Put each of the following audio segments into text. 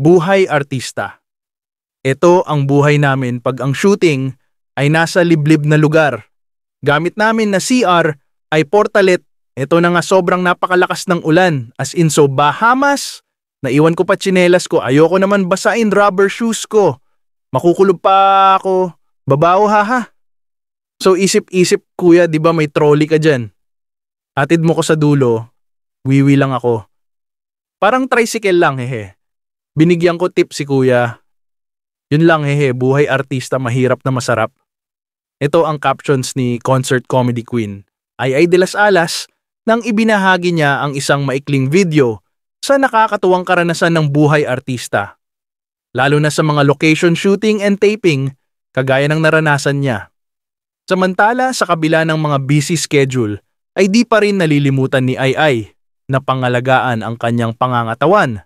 Buhay artista. Ito ang buhay namin pag ang shooting ay nasa liblib na lugar. Gamit namin na CR ay portalet. Ito na nga sobrang napakalakas ng ulan. As in so Bahamas. Naiwan ko pa tsinelas ko. Ayoko naman basain rubber shoes ko. Makukulob pa ako. Babaw haha. So isip-isip kuya, di ba may trolley ka dyan? Atid mo ko sa dulo. Wiwi lang ako. Parang tricycle lang hehe. Binigyan ko tip si kuya. Yun lang hehe, buhay artista mahirap na masarap. Ito ang captions ni concert comedy queen Ai de las Alas nang ibinahagi niya ang isang maikling video sa nakakatuwang karanasan ng buhay artista. Lalo na sa mga location shooting and taping kagaya ng naranasan niya. Samantala sa kabila ng mga busy schedule ay di pa rin nalilimutan ni Ai na pangalagaan ang kanyang pangangatawan.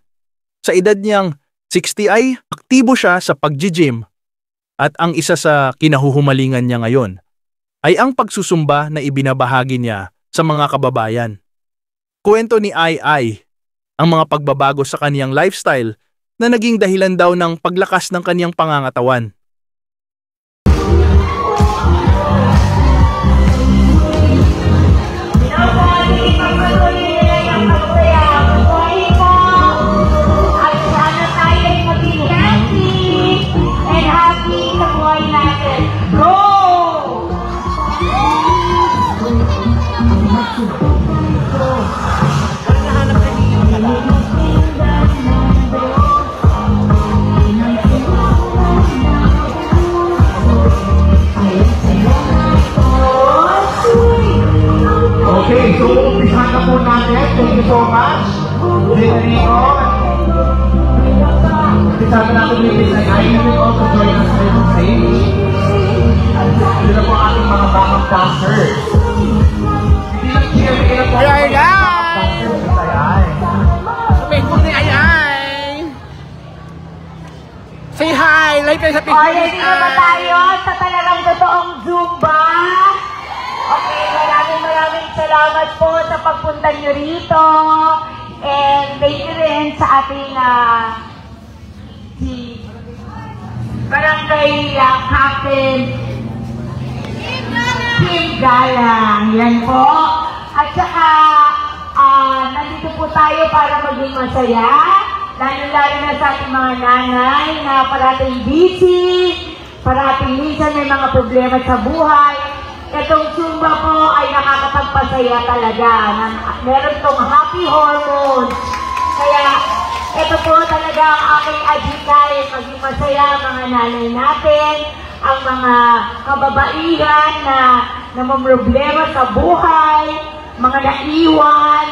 Sa edad niyang 60 ay aktibo siya sa pag-gym at ang isa sa kinahuhumalingan niya ngayon ay ang pagsusumba na ibinabahagi niya sa mga kababayan. Kwento ni Ai ang mga pagbabago sa kaniyang lifestyle na naging dahilan daw ng paglakas ng kaniyang pangangatawan. Okay, so umpisahan na po natin. Thank you so much. Federico. Umpisahan na natin yung design. I will also join us on the stage. Sila po ating mga backup dancers. Hindi lang cheer, hindi lang po ang backup dancers sa Ai. Sa Facebook ni Ai. Say hi! Like kayo sa Facebook ni Ready na ba tayo sa talagang totoong Zumba? Okay, maraming salamat po sa pagpunta nyo rito. And thank you rin sa ating si Barangay Captain Kim Galang. Yan po. At saka, nandito po tayo para maging masaya. Lalo na sa ating mga nanay na parating busy, parating minsan may mga problema sa buhay. Itong Zumba po ay nakakapagpasaya talaga. Meron tong happy hormones. Kaya ito po talaga ang aking adhikay. Maging masaya mga nanay natin, ang mga kababaihan na namumroblema sa buhay, mga naiwan.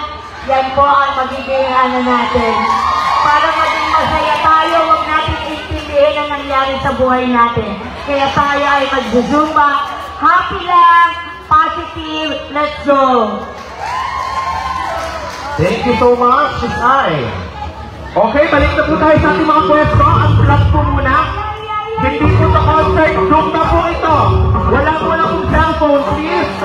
Yan po ang magiging natin. Para maging masaya tayo, huwag natin intindihin ang nangyari sa buhay natin. Kaya tayo ay mag-Zumba. Happy lang, positive, let's go! Thank you so much, Miss Ai. Okay, balik na po tayo sa ating mga pwesto. Ang vlog po muna. Hindi po sa concert, Zumba po ito. Wala po lang kong cellphone, please.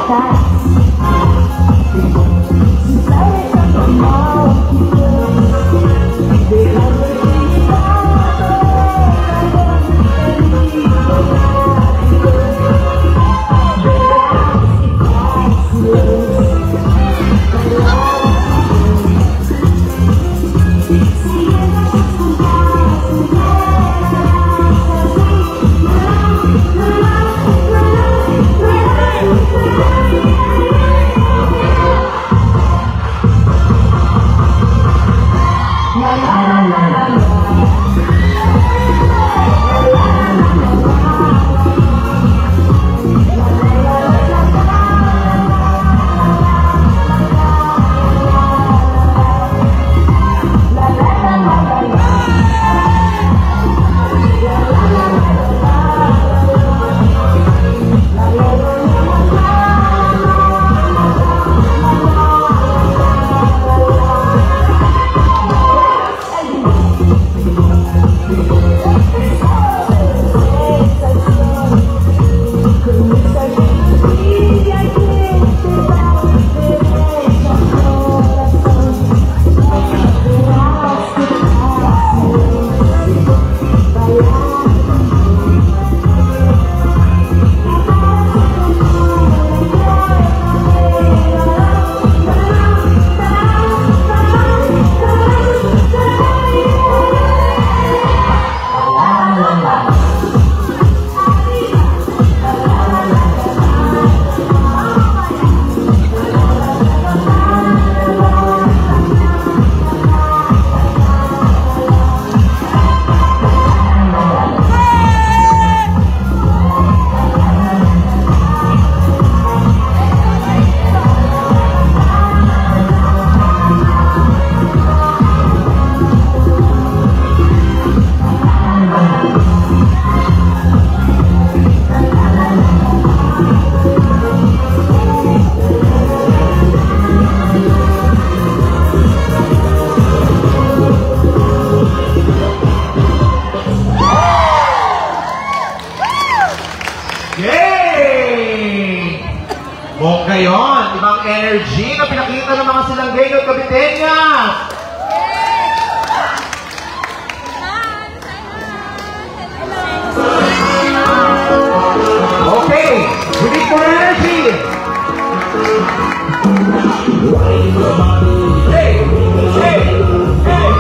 Bye. energy na pinakita ng mga Silanggenyo at Caviteñas. Okay, we need more energy. Hey, hey, hey.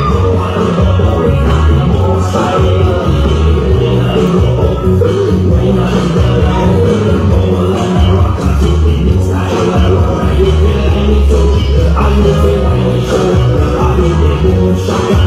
I'm